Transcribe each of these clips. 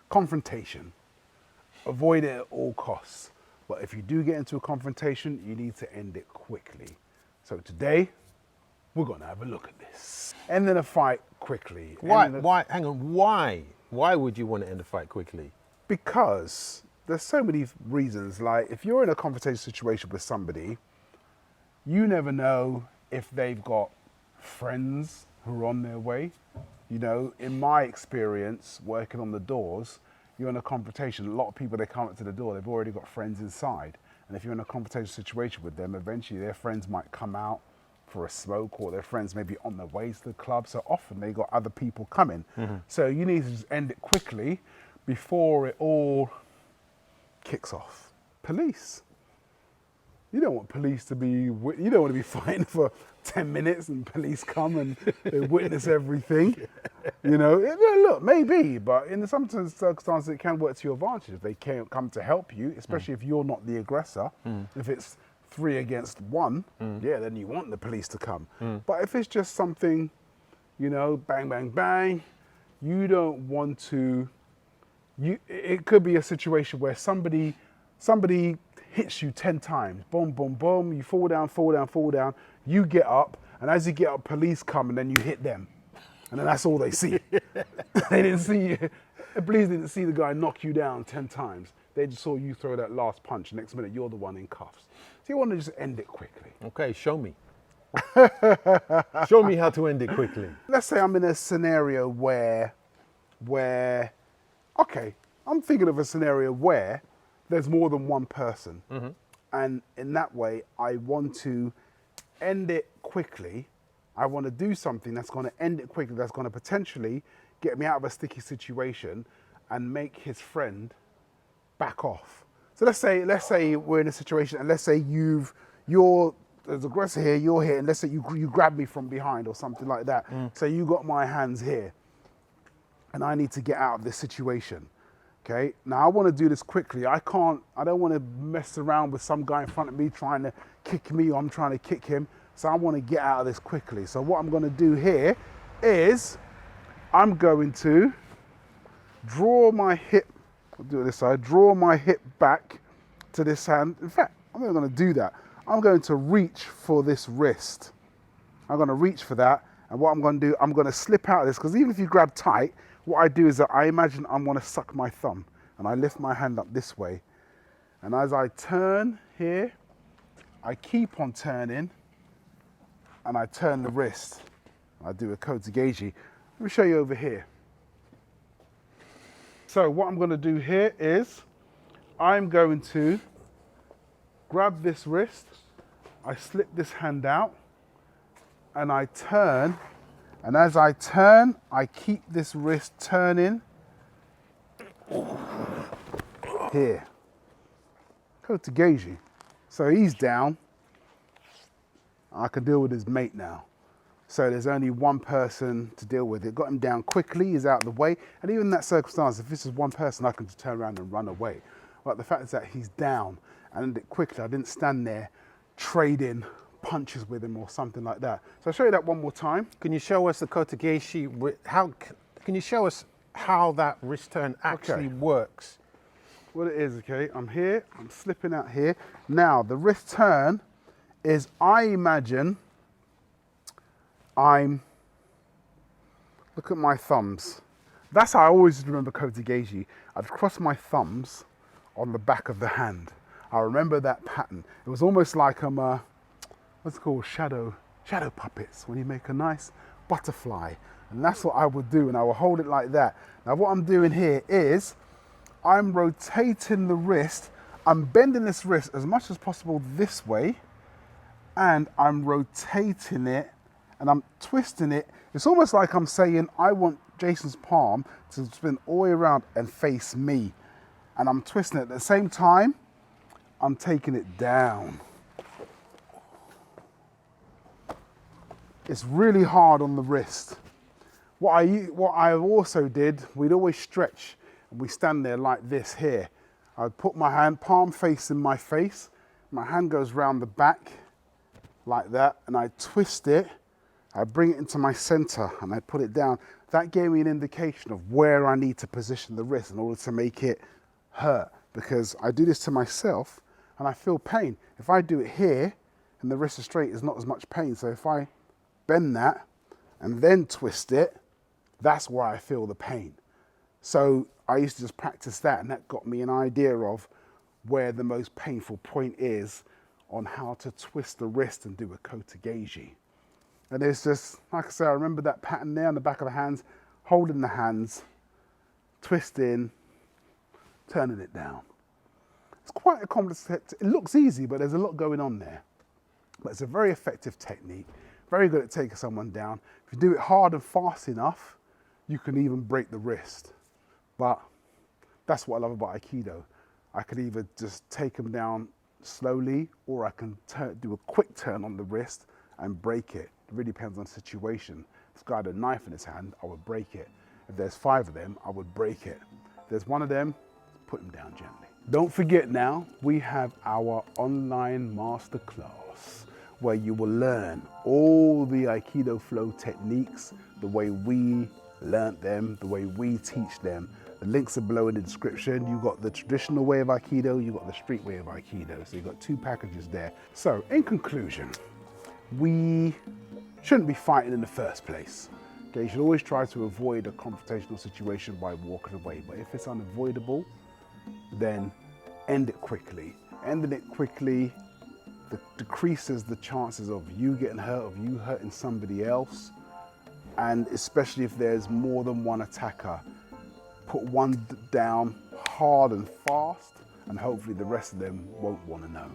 confrontation. Avoid it at all costs. But if you do get into a confrontation, you need to end it quickly. So today, we're going to have a look at this. Ending a fight quickly. Why? Hang on. Why? Why would you want to end a fight quickly? Because there's so many reasons. Like, if you're in a confrontation situation with somebody, you never know if they've got friends who are on their way. You know, in my experience, working on the doors, you're in a confrontation. A lot of people, they come up to the door, they've already got friends inside. And if you're in a confrontation situation with them, eventually their friends might come out for a smoke, or their friends may be on their way to the club. So often they got other people coming. So you need to just end it quickly before it all kicks off. Police. You don't want police to be, you don't want to be fighting for 10 minutes and police come and they witness everything. You know, look, maybe, but in some circumstances it can work to your advantage if they can't come to help you, especially if you're not the aggressor. If it's 3 against 1, yeah, then you want the police to come. But if it's just something, you know, bang, bang, bang, you don't want to, it could be a situation where somebody hits you 10 times, boom, boom, boom, you fall down, fall down, fall down, you get up, and as you get up, police come, and then you hit them. And then that's all they see. They didn't see you, the police didn't see the guy knock you down 10 times. They just saw you throw that last punch. Next minute, you're the one in cuffs. So you want to just end it quickly. Okay, show me. Show me how to end it quickly. Let's say I'm in a scenario where, okay, I'm thinking of a scenario where there's more than one person. And in that way, I want to end it quickly. I want to do something that's going to end it quickly, that's going to potentially get me out of a sticky situation and make his friend back off. So let's say we're in a situation, and let's say you're there's aggressor here, you're here, and let's say you grab me from behind or something like that. So you got my hands here, and I need to get out of this situation. Okay, now I want to do this quickly. I don't want to mess around with some guy in front of me trying to kick me, or I'm trying to kick him. So I want to get out of this quickly. So what I'm going to do here is I'm going to draw my hip, I'll do it this side, draw my hip back to this hand. In fact, I'm not going to do that. I'm going to reach for this wrist. I'm going to reach for that. And what I'm going to do, I'm going to slip out of this, because even if you grab tight, what I do is that I imagine I'm going to suck my thumb, and I lift my hand up this way. And as I turn here, I keep on turning, and I turn the wrist. I do a kotegeji. Let me show you over here. So what I'm going to do here is I'm going to grab this wrist, I slip this hand out, and I turn. And as I turn, I keep this wrist turning here. Kotegeji. So he's down. I can deal with his mate now. So there's only one person to deal with it. Got him down quickly, he's out of the way. And even in that circumstance, if this is one person, I can just turn around and run away. But the fact is that he's down, and I did it quickly. I didn't stand there trading punches with him or something like that. So I'll show you that one more time. Can you show us the kotegeji? Can you show us how that wrist turn actually works? What it is, okay, I'm here, I'm slipping out here. Now, the wrist turn is, I imagine look at my thumbs. That's how I always remember kotegeji. I'd cross my thumbs on the back of the hand. I remember that pattern. It was almost like I'm what's it called, shadow puppets, when you make a nice butterfly. And that's what I would do, and I will hold it like that. Now what I'm doing here is I'm rotating the wrist. I'm bending this wrist as much as possible this way, and I'm rotating it, and I'm twisting it. It's almost like I'm saying, I want Jason's palm to spin all the way around and face me. And I'm twisting it. At the same time, I'm taking it down. It's really hard on the wrist. What I also did, we'd always stretch, and we stand there like this here. I'd put my hand, palm facing my face, my hand goes round the back like that, and I twist it, I bring it into my center, and I put it down. that gave me an indication of where I need to position the wrist in order to make it hurt, because I do this to myself and I feel pain. If I do it here and the wrist is straight, it's not as much pain. So if I bend that and then twist it, that's where I feel the pain. So I used to just practice that, and that got me an idea of where the most painful point is on how to twist the wrist and do a kotegaeji. And it's just, like I say, I remember that pattern there on the back of the hands, holding the hands, twisting, turning it down. It's quite a complex, it looks easy, but there's a lot going on there. But it's a very effective technique, very good at taking someone down. If you do it hard and fast enough, you can even break the wrist. But that's what I love about Aikido. I could either just take them down slowly, or I can do a quick turn on the wrist and break it. It really depends on the situation. If this guy had a knife in his hand, I would break it. If there's 5 of them, I would break it. If there's 1 of them, put him down gently. Don't forget now, we have our online masterclass where you will learn all the Aikidoflow techniques, the way we learnt them, the way we teach them. The links are below in the description. You've got the traditional way of Aikido, you've got the street way of Aikido. So you've got 2 packages there. So in conclusion, we shouldn't be fighting in the first place. Okay, you should always try to avoid a confrontational situation by walking away. But if it's unavoidable, then end it quickly. Ending it quickly decreases the chances of you getting hurt, of you hurting somebody else. And especially if there's more than one attacker, put one down hard and fast, and hopefully the rest of them won't want to know.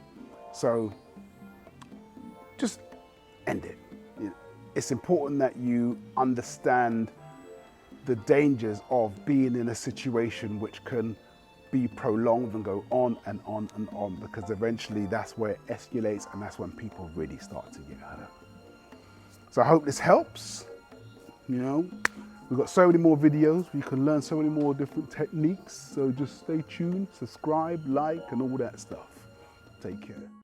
So just end it. It's important that you understand the dangers of being in a situation which can be prolonged and go on and on and on, because eventually that's where it escalates, and that's when people really start to get hurt. So I hope this helps. You know, we've got so many more videos. You can learn so many more different techniques. So just stay tuned, subscribe, like, and all that stuff. Take care.